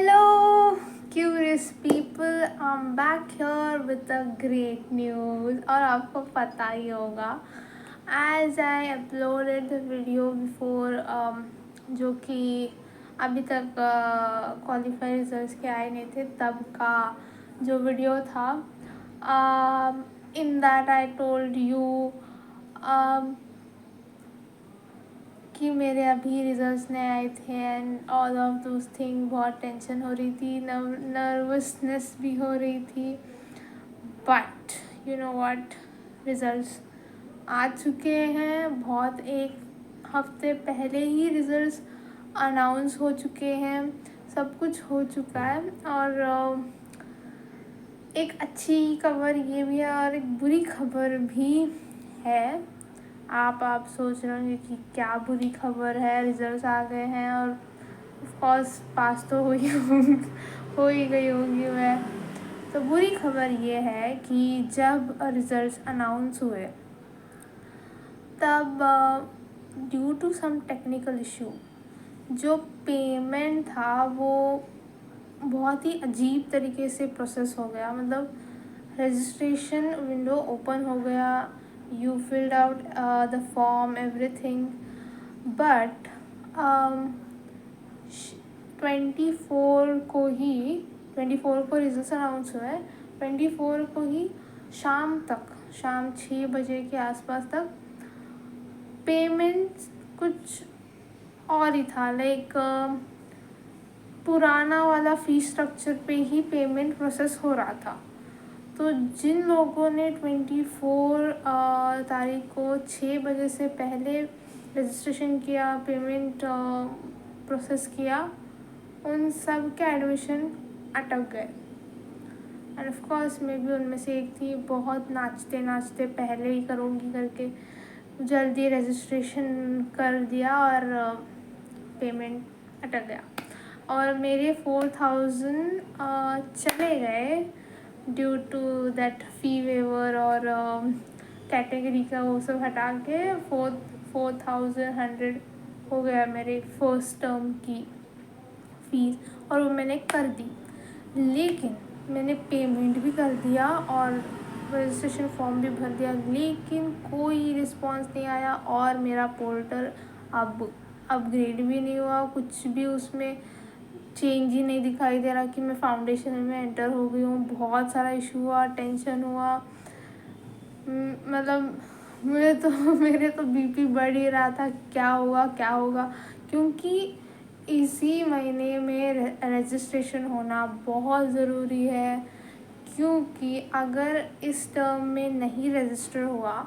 Hello, curious people. I'm back here with a great news. और आपको पता ही होगा, as I uploaded the video before, जो कि अभी तक क्वालिफाई रिजल्ट्स के आए नहीं थे तब का जो वीडियो था, in that I told you कि मेरे अभी रिजल्ट्स नहीं आए थे and all of those thing. बहुत टेंशन हो रही थी, नर्वसनेस भी हो रही थी, but you know what, results आ चुके हैं। बहुत एक हफ्ते पहले ही रिजल्ट्स अनाउंस हो चुके हैं, सब कुछ हो चुका है। और एक अच्छी खबर ये भी है और एक बुरी खबर भी है। आप सोच रहे होंगे कि क्या बुरी खबर है, रिजल्ट्स आ गए हैं और ऑफ कोर्स पास तो हो ही गई होंगी मैं। तो बुरी खबर ये है कि जब रिजल्ट्स अनाउंस हुए तब due to some technical issue जो पेमेंट था वो बहुत ही अजीब तरीके से प्रोसेस हो गया। मतलब रजिस्ट्रेशन विंडो ओपन हो गया, you filled out the form, everything, but 24 को रिजल्ट अनाउंस हुआ है। 24 को ही शाम 6 बजे के आसपास तक पेमेंट कुछ और ही था, लाइक पुराना वाला फीस स्ट्रक्चर पे ही पेमेंट प्रोसेस हो रहा था। तो जिन लोगों ने 24 तारीख को 6 बजे से पहले रजिस्ट्रेशन किया, पेमेंट प्रोसेस किया, उन सब के एडमिशन अटक गए। एंड ऑफ कोर्स मैं भी उनमें से एक थी। बहुत नाचते पहले ही करूँगी करके जल्दी रजिस्ट्रेशन कर दिया और पेमेंट अटक गया और मेरे 4000 चले गए due to that fee waiver. और कैटेगरी का वो सब हटा के 4100 हो गया मेरे फर्स्ट टर्म की फ़ीस, और वो मैंने कर दी। लेकिन मैंने पेमेंट भी कर दिया और रजिस्ट्रेशन फॉर्म भी भर दिया, लेकिन कोई रिस्पांस नहीं आया और मेरा पोर्टल अब अपग्रेड भी नहीं हुआ। कुछ भी उसमें चेंज ही नहीं दिखाई दे रहा कि मैं फाउंडेशन में एंटर हो गई हूँ। बहुत सारा इशू हुआ, टेंशन हुआ। मतलब मेरे तो बीपी बढ़ ही रहा था, क्या होगा, क्योंकि इसी महीने में रजिस्ट्रेशन होना बहुत ज़रूरी है। क्योंकि अगर इस टर्म में नहीं रजिस्टर हुआ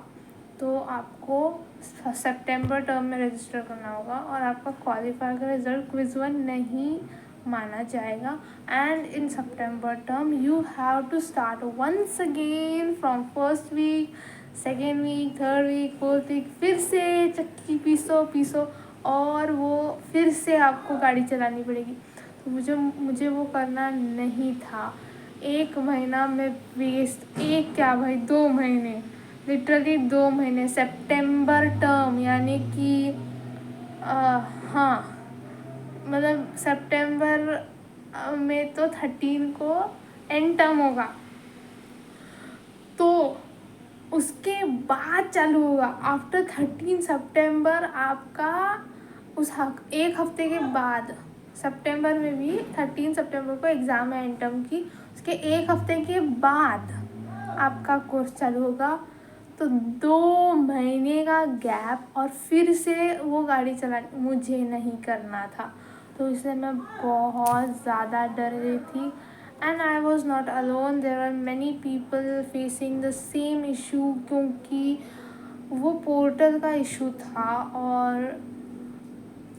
तो आपको सितंबर टर्म में रजिस्टर करना होगा और आपका क्वालिफायर का रिजल्ट क्विज़ 1 नहीं माना जाएगा। And in September term you have to start once again from first week, second week, third week, fourth week, फिर से चक्की पीसो और वो फिर से आपको गाड़ी चलानी पड़ेगी। तो मुझे वो करना नहीं था। 1 महीना में वेस्ट, एक क्या भाई 2 महीने, लिटरली 2 महीने। सितंबर टर्म यानी कि हाँ, मतलब सितंबर में तो 13 को एंड टर्म होगा, तो उसके बाद चालू होगा। आफ्टर 13 सितंबर आपका एक हफ्ते के बाद, सितंबर में भी 13 सितंबर को एग्ज़ाम है एंड टर्म की, उसके एक हफ्ते के बाद आपका कोर्स चालू होगा। तो 2 महीने का गैप और फिर से वो गाड़ी चलानी मुझे नहीं करना था। तो इसलिए मैं बहुत ज़्यादा डर गई थी। And I was not alone, there are many people facing the same issue, क्योंकि वो पोर्टल का इशू था। और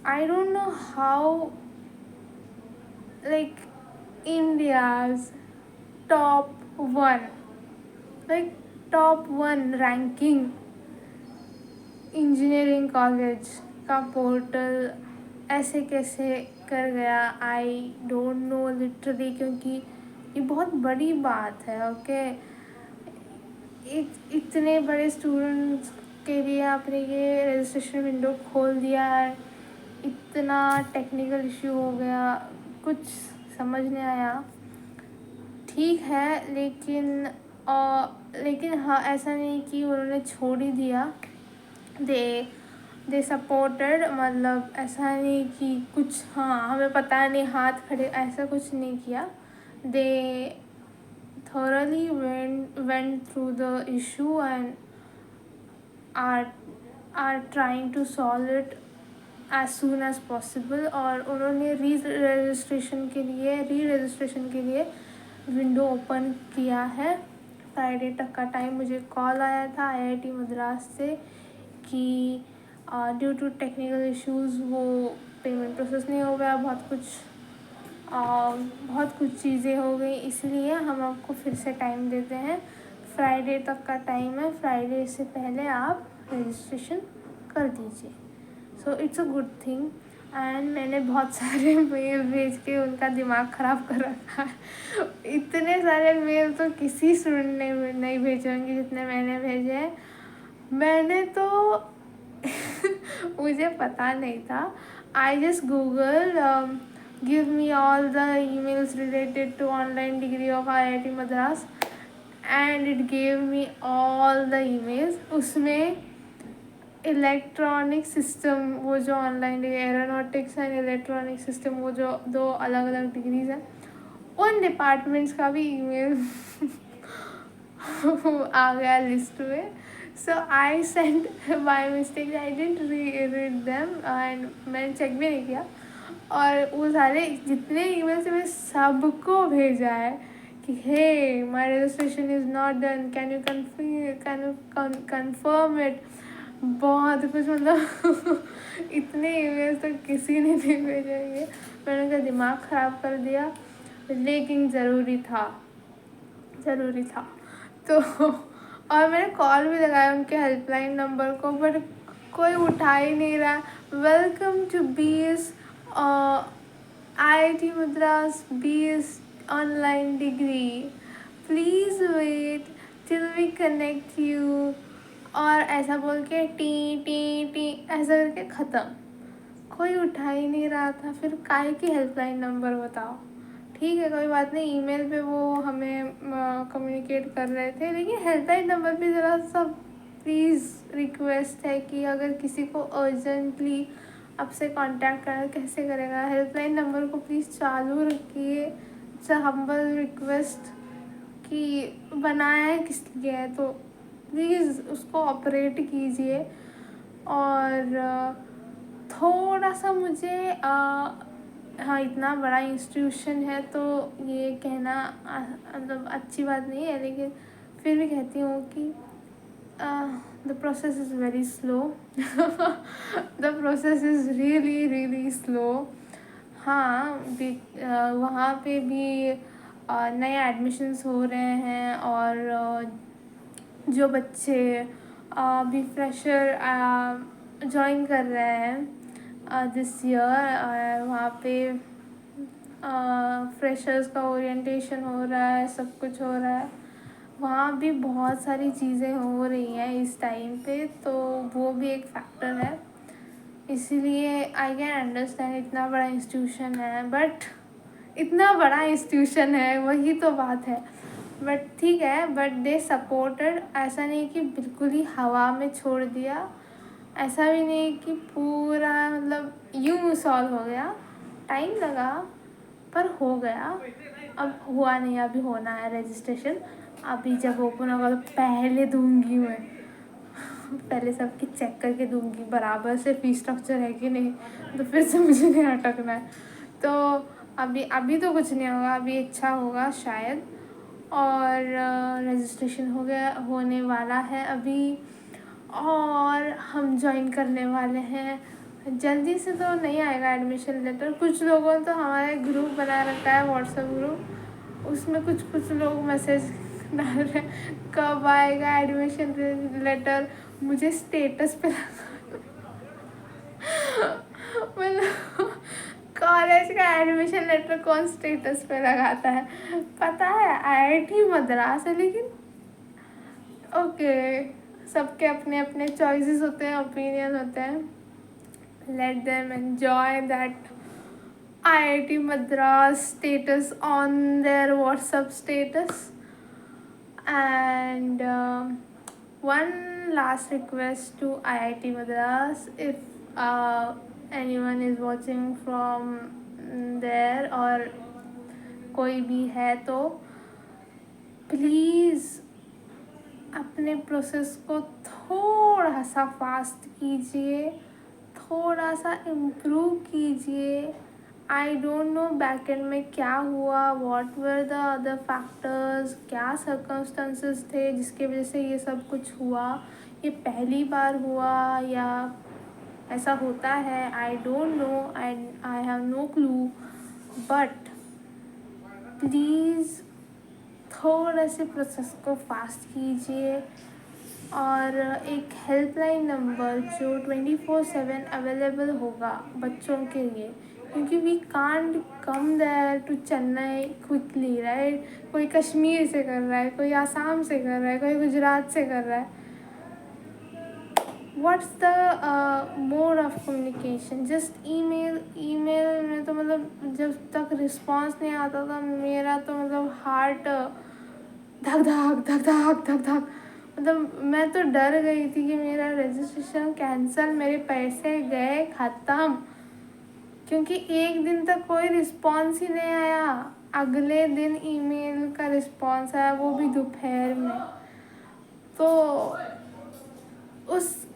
I don't know how, like India's top one ranking engineering college का पोर्टल ऐसे कैसे कर गया, आई डोंट नो लिटरली। क्योंकि ये बहुत बड़ी बात है। ओके, इतने बड़े स्टूडेंट्स के लिए आपने ये रजिस्ट्रेशन विंडो खोल दिया है, इतना टेक्निकल इशू हो गया, कुछ समझ नहीं आया। ठीक है, लेकिन हाँ, ऐसा नहीं कि उन्होंने छोड़ ही दिया। दे सपोर्टेड, मतलब ऐसा नहीं कि कुछ हाँ हमें पता नहीं, हाथ खड़े, ऐसा कुछ नहीं किया। दे thoroughly went through the issue and are trying to solve it as soon as possible। और उन्होंने री रजिस्ट्रेशन के लिए विंडो ओपन किया है। फ्राइडे तक का टाइम। मुझे कॉल आया था IIT मद्रास से कि ड्यू टू टेक्निकल इश्यूज़ वो पेमेंट प्रोसेस नहीं हो गया, बहुत कुछ चीज़ें हो गई, इसलिए हम आपको फिर से टाइम देते हैं। फ्राइडे तक का टाइम है, फ्राइडे से पहले आप रजिस्ट्रेशन कर दीजिए। So it's a good thing. And मैंने बहुत सारे मेल भेज के उनका दिमाग ख़राब कर रखा है। इतने सारे मेल तो किसी स्टूडेंट ने नहीं भेजे होंगे जितने मैंने भेजे हैं। मैंने तो मुझे पता नहीं था। I just Google give me all the emails related to online degree of IIT Madras and it gave me all the emails। उसमें इलेक्ट्रॉनिक सिस्टम, वो जो online aeronautics and electronic system, वो जो 2 अलग अलग डिग्रीज हैं, उन डिपार्टमेंट्स का भी ईमेल आ गया लिस्ट में। So I sent by mistake, I didn't read them and मैंने चेक भी नहीं किया। और वो सारे जितने ईमेल से मैं सबको भेजा है कि hey my registration is not done, can you confirm it. बहुत कुछ, मतलब इतने ईमेल तो किसी ने नहीं भेजेंगे। मैंने उनका दिमाग ख़राब कर दिया, लेकिन ज़रूरी था। तो और मैंने कॉल भी लगाया उनके हेल्पलाइन नंबर को, बट कोई उठा ही नहीं रहा। Welcome to BS IIT Madras BS online degree, please wait till we connect you, और ऐसा बोल के टी ऐसा करके ख़त्म। कोई उठा ही नहीं रहा था। फिर काहे की हेल्पलाइन नंबर बताओ। ठीक है, कोई बात नहीं, ईमेल पे वो हमें कम्युनिकेट कर रहे थे, लेकिन हेल्पलाइन नंबर पे ज़रा सा प्लीज़ रिक्वेस्ट है कि अगर किसी को अर्जेंटली आपसे कांटेक्ट करना, कैसे करेगा। हेल्पलाइन नंबर को प्लीज़ चालू रखिए। इट्स अ हम्बल रिक्वेस्ट कि बनाया है किस लिए है, तो प्लीज़ उसको ऑपरेट कीजिए। और थोड़ा सा मुझे हाँ, इतना बड़ा इंस्टीट्यूशन है तो ये कहना मतलब अच्छी बात नहीं है, लेकिन फिर भी कहती हूँ कि the process is very slow. The process is really slow. हाँ, वहाँ पे भी नए एडमिशन्स हो रहे हैं, और जो बच्चे अभी फ्रेशर ज्वाइन कर रहे हैं दिस ईयर, वहाँ पे फ्रेशर्स का ओरिएंटेशन हो रहा है, सब कुछ हो रहा है। वहाँ भी बहुत सारी चीज़ें हो रही हैं इस टाइम पे, तो वो भी एक फैक्टर है। इसीलिए आई कैन अंडरस्टैंड, इतना बड़ा इंस्टीट्यूशन है, बट इतना बड़ा इंस्टीट्यूशन है, वही तो बात है। बट ठीक है, बट दे सपोर्टेड। ऐसा नहीं कि बिल्कुल ही हवा में छोड़ दिया, ऐसा भी नहीं कि पूरा मतलब यूँ सॉल्व हो गया। टाइम लगा पर हो गया। अब हुआ नहीं, अभी होना है रजिस्ट्रेशन। अभी जब ओपन होगा तो पहले दूंगी मैं, पहले सबकी चेक करके दूंगी बराबर से फीस स्ट्रक्चर है कि नहीं, तो फिर से मुझे नहीं अटकना है। तो अभी तो कुछ नहीं होगा, अभी अच्छा होगा शायद। और रजिस्ट्रेशन होने वाला है अभी, और हम ज्वाइन करने वाले हैं। जल्दी से तो नहीं आएगा एडमिशन लेटर। कुछ लोगों ने तो हमारे ग्रुप बना रखा है, व्हाट्सएप ग्रुप, उसमें कुछ लोग मैसेज डाल रहे हैं कब आएगा एडमिशन लेटर। मुझे स्टेटस पे मतलब कॉलेज का एडमिशन लेटर कौन स्टेटस पे लगाता है। पता है IIT मद्रास है, लेकिन ओके, सबके अपने अपने चॉइसेस होते हैं, ओपिनियन होते हैं। Let them enjoy that IIT Madras status on their WhatsApp status. And one last request to IIT Madras, if anyone is watching from there और कोई भी है तो प्लीज़ अपने प्रोसेस को थोड़ा सा फास्ट कीजिए, थोड़ा सा इम्प्रूव कीजिए. आई डोंट नो बैक एंड में क्या हुआ, what were the other factors, क्या सर्कमस्टेंसेस थे जिसके वजह से ये सब कुछ हुआ. ये पहली बार हुआ या ऐसा होता है, I don't know, I have no clue. But please थोड़ा से प्रोसेस को फास्ट कीजिए. और एक हेल्पलाइन नंबर जो 24/7 अवेलेबल होगा बच्चों के लिए, क्योंकि we can't come there to Chennai quickly, right. कोई कश्मीर से कर रहा है, कोई आसाम से कर रहा है, कोई गुजरात से कर रहा है. What's the mode of communication? Just email. Email में तो मतलब जब तक रिस्पॉन्स नहीं आता था मेरा तो मतलब हार्ट धक धक धक धक धक धक, मतलब मैं तो डर गई थी कि मेरा रजिस्ट्रेशन कैंसिल, मेरे पैसे गए ख़त्म. क्योंकि एक दिन तक कोई रिस्पॉन्स ही नहीं आया. अगले दिन ईमेल का रिस्पॉन्स आया, वो भी दोपहर में. तो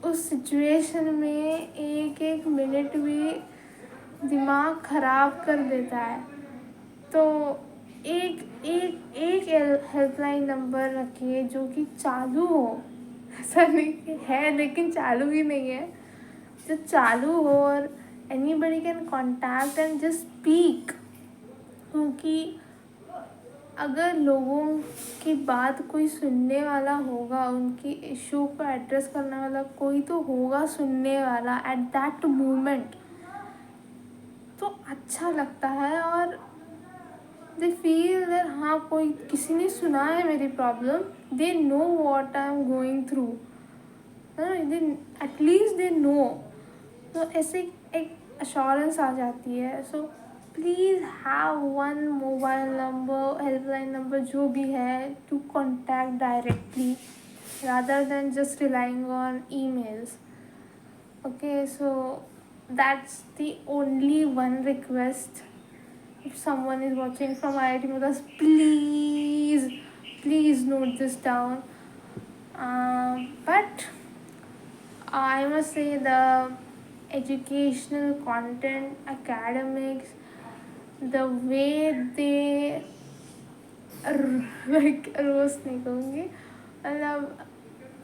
उस सिचुएशन में एक मिनट भी दिमाग ख़राब कर देता है. तो एक हेल्पलाइन नंबर रखिए जो कि चालू हो. ऐसा नहीं कि है लेकिन चालू ही नहीं है, जो चालू हो और anybody can contact and just speak. क्योंकि अगर लोगों की बात कोई सुनने वाला होगा, उनकी इशू को एड्रेस करने वाला कोई तो होगा सुनने वाला एट दैट मोमेंट, तो अच्छा लगता है. और दे फील दैट हाँ कोई किसी ने सुना है मेरी problem, they know what I am going through, at least they know. तो ऐसे एक अश्योरेंस आ जाती है. So please have one mobile number, helpline number जो भी है, to contact directly rather than just relying on emails. Okay, so that's the only one request. If someone is watching from IIT Madras, please note this down. But I must say the educational content, academics, the way they like roast नहीं कहूँगी, मतलब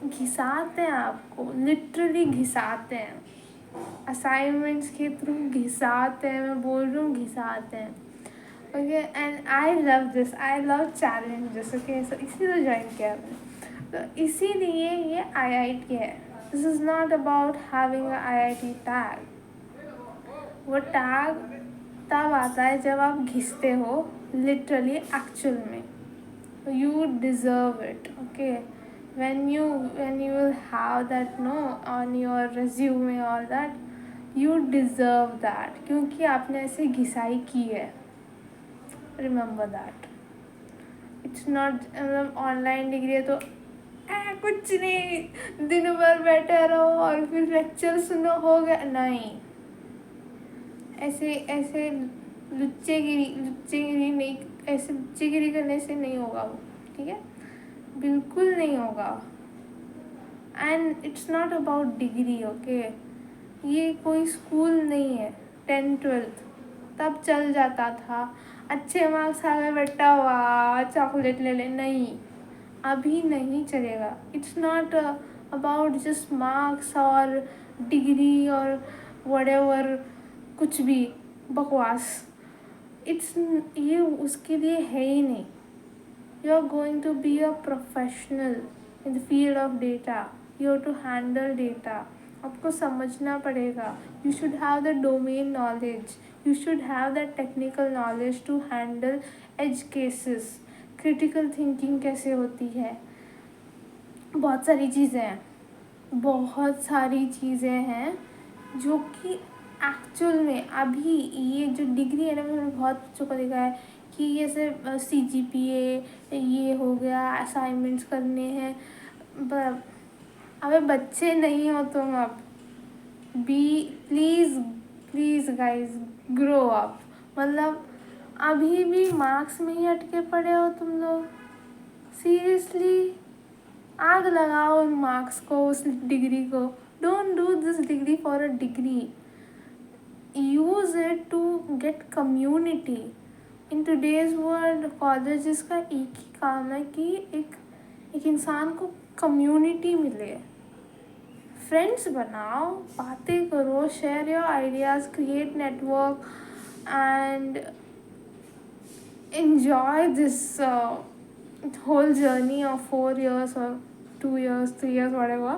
घिसाते हैं आपको, literally घिसाते हैं. Assignments के through घिसाते हैं, मैं बोल रही हूँ घिसाते हैं. Okay, and I love this, I love challenges. Okay, so इसीलिए ज्वाइन किया मैंने. तो इसीलिए ये IIT है. This is not about having a IIT tag. वो टैग तब आता है जब आप घिसते हो, लिटरली एक्चुअल में. You deserve it. Okay, when you will have that on your resume, all that, you deserve that, क्योंकि आपने ऐसे घिसाई की है. Remember that. It's not मतलब ऑनलाइन डिग्री है तो कुछ नहीं, दिन भर बैठे रहो और फिर लेक्चर सुनो, हो गया. नहीं, ऐसे लुच्चेगिरी नहीं, ऐसे लुच्चेगिरी करने से नहीं होगा वो. ठीक है, बिल्कुल नहीं होगा. And it's not about degree. Okay, ये कोई स्कूल नहीं है. 10th-12th तब चल जाता था, अच्छे मार्क्स आ गए बेटा वाह चॉकलेट ले ले. नहीं, अभी नहीं चलेगा. It's not about just marks और डिग्री और व्हाटएवर, कुछ भी बकवास. ये उसके लिए है ही नहीं. You are going to be a professional in the field of data. You have to handle data. आपको समझना पड़ेगा. You should have the domain knowledge. You should have the technical knowledge to handle edge cases. Critical thinking कैसे होती है. बहुत सारी चीज़ें हैं जो कि एक्चुअल में अभी ये जो डिग्री है ना, मैंने बहुत बच्चों को देखा है कि ये सिर्फ CGPA ये हो गया, असाइनमेंट्स करने हैं। अबे बच्चे नहीं हो तुम अब। Be please please guys, grow up. मतलब अभी भी मार्क्स में ही अटके पड़े हो तुम लोग। सीरियसली, आग लगाओ उन मार्क्स को, उस डिग्री को। Don't do this degree for a degree, use it to get community. In today's world colleges का एक ही काम है कि एक इंसान को कम्युनिटी मिले, फ्रेंड्स बनाओ, बातें करो, share your ideas, create network and enjoy this whole journey of 4 years or 2 years, 3 years, whatever.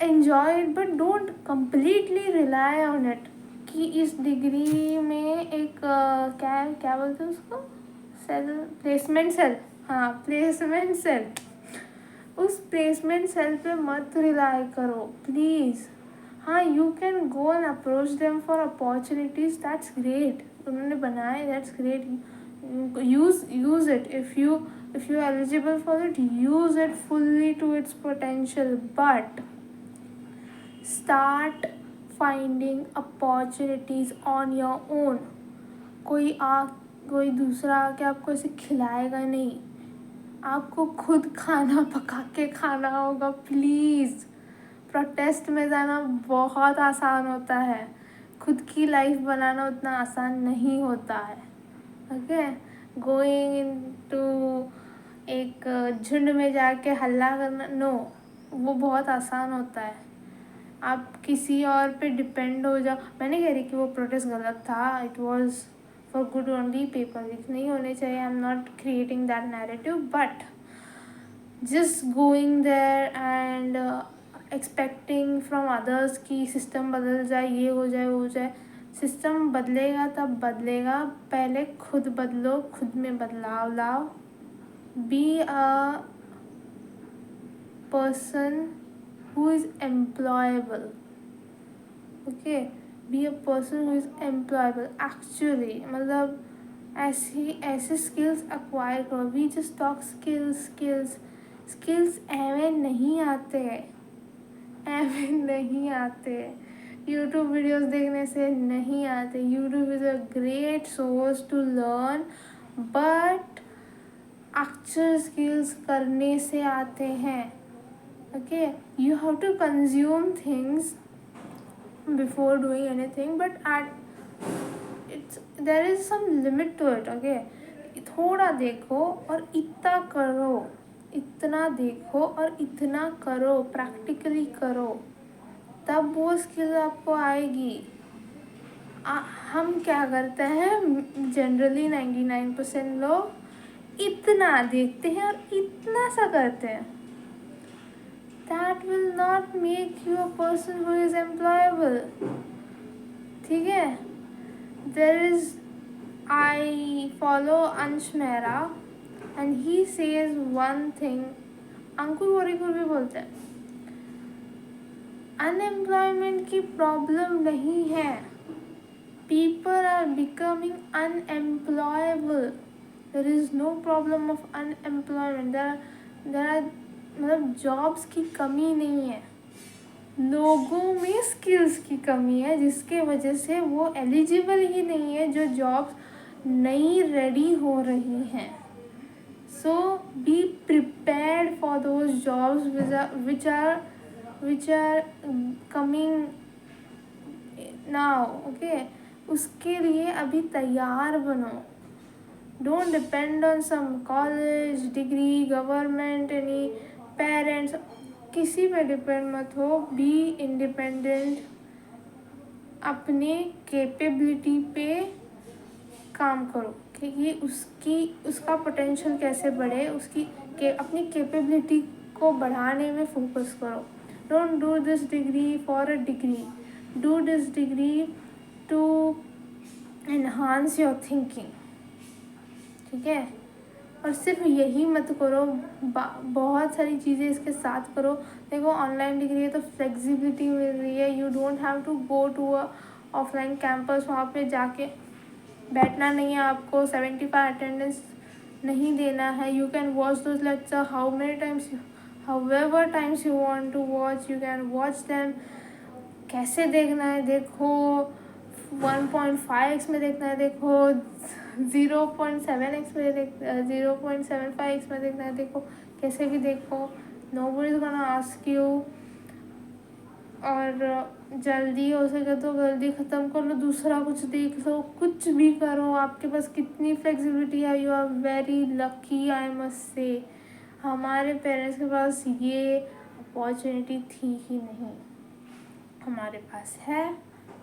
Enjoy it, but don't completely rely on it कि इस डिग्री में एक क्या बोलते हैं उसको, प्लेसमेंट सेल। हाँ, प्लेसमेंट सेल। उस प्लेसमेंट सेल पे मत रिलाई करो प्लीज़। हाँ, you can go and approach them for opportunities, that's great. उन्होंने बनाए, that's great. Use it if you eligible for it, use it fully to its potential, but start finding opportunities on your own. कोई दूसरा आके आपको ऐसे खिलाएगा नहीं, आपको खुद खाना पका के खाना होगा। प्लीज़, प्रोटेस्ट में जाना बहुत आसान होता है, खुद की लाइफ बनाना उतना आसान नहीं होता है। ओके, गोइंग इनटू एक झुंड में जाके हल्ला करना, नो, वो बहुत आसान होता है। आप किसी और पे डिपेंड हो जाओ। मैं नहीं कह रही कि वो प्रोटेस्ट गलत था, it was for good only, paper leak नहीं होने चाहिए, I am not creating that narrative, but just going there and expecting from others कि सिस्टम बदल जाए, ये हो जाए, वो हो जाए। सिस्टम बदलेगा तब बदलेगा, पहले खुद बदलो, खुद में बदलाव लाओ। B a person who is employable, okay, be a person who is employable actually। मतलब ऐसे स्किल्स एक्वायर करो। वी जस्ट टॉक स्किल्स ऐवे नहीं आते, ऐवे नहीं आते, यूट्यूब वीडियोस देखने से नहीं आते। YouTube is a great source to learn, but actual skills करने से आते हैं। Okay, you have to consume things before doing anything, but there is some limit to it. Okay, थोड़ा देखो और इतना करो, इतना देखो और इतना करो, प्रैक्टिकली करो, तब वो स्किल आपको आएगी। हम क्या करते हैं, जनरली 99% लोग इतना देखते हैं और इतना सा करते हैं। That will not make you a person who is employable. ठीक है, there is, I follow Ansh Mehra and he says one thing, Ankur Warikoo भी बोलते हैं, अनएम्प्लॉयमेंट की प्रॉब्लम नहीं है, people are becoming unemployable, there is no problem of unemployment, there are मतलब jobs की कमी नहीं है, लोगों में स्किल्स की कमी है, जिसके वजह से वो एलिजिबल ही नहीं है जो जॉब्स नई रेडी हो रही हैं। So be prepared for those jobs which are coming now, okay? उसके लिए अभी तैयार बनो। Don't depend on some college degree, government, any parents, किसी पे डिपेंड मत हो। बी इंडिपेंडेंट, अपने कैपेबिलिटी पे काम करो कि उसका पोटेंशियल कैसे बढ़े, अपनी कैपेबिलिटी को बढ़ाने में फोकस करो। Don't do this degree for a degree, do this degree to enhance your thinking. ठीक है, और सिर्फ यही मत करो, बहुत सारी चीज़ें इसके साथ करो। देखो ऑनलाइन डिग्री है तो फ्लेक्सिबिलिटी मिल रही है, you don't have to go to a offline campus, वहाँ पे जाके बैठना नहीं है आपको, 75 अटेंडेंस नहीं देना है। You can watch those lecture how many times, however times you want to watch, you can watch them। कैसे देखना है देखो, 1.5x में देखना है देखो, 0.7x में 0.75x में देखना है देखो, कैसे भी देखो, nobody is gonna ask you। और जल्दी हो सके तो जल्दी ख़त्म कर लो, दूसरा कुछ देख लो, कुछ भी करो, आपके पास कितनी फ्लेक्सिबिलिटी है, you are very lucky I must say. हमारे पेरेंट्स के पास ये अपॉर्चुनिटी थी ही नहीं, हमारे पास है,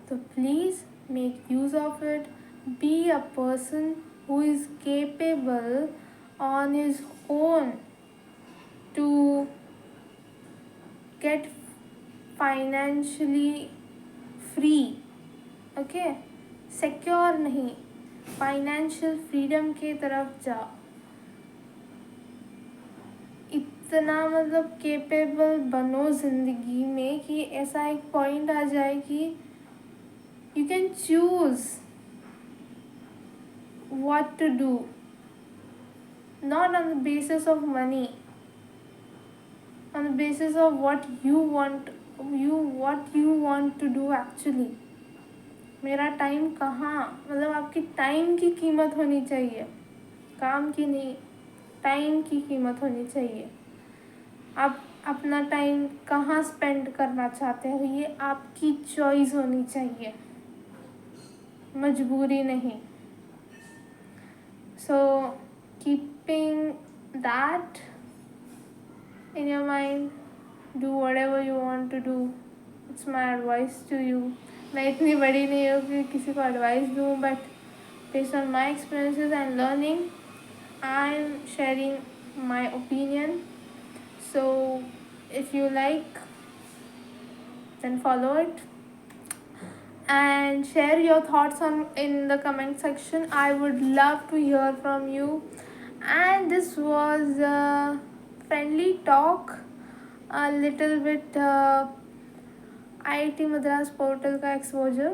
तो please make use of it. Be a person who is capable on his own to get financially free, okay, secure नहीं, फाइनेंशियल फ्रीडम की तरफ जाओ। इतना मतलब केपेबल बनो ज़िंदगी में कि ऐसा एक पॉइंट आ जाए कि you can choose what to do, not on the basis of money, on the basis of what you want to do actually। मेरा टाइम कहाँ, मतलब आपकी टाइम की कीमत होनी चाहिए, काम की नहीं, टाइम की कीमत होनी चाहिए। आप अपना टाइम कहाँ स्पेंड करना चाहते हो ये आपकी चॉइस होनी चाहिए, मजबूरी नहीं। So keeping that in your mind, do whatever you want to do, it's my advice to you। मैं इतनी बड़ी नहीं हूँ कि किसी को एडवाइस दूँ, but based on my experiences and learning, I'm sharing my opinion। So if you like, then follow it and share your thoughts in the comment section। I would love to hear from you। And this was a friendly talk, a little bit IIT Madras portal का exposure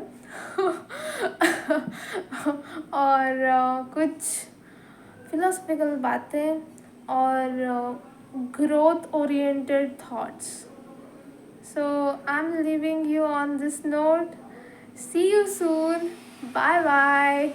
और कुछ philosophical बातें और growth oriented thoughts. So I'm leaving you on this note। See you soon। Bye bye।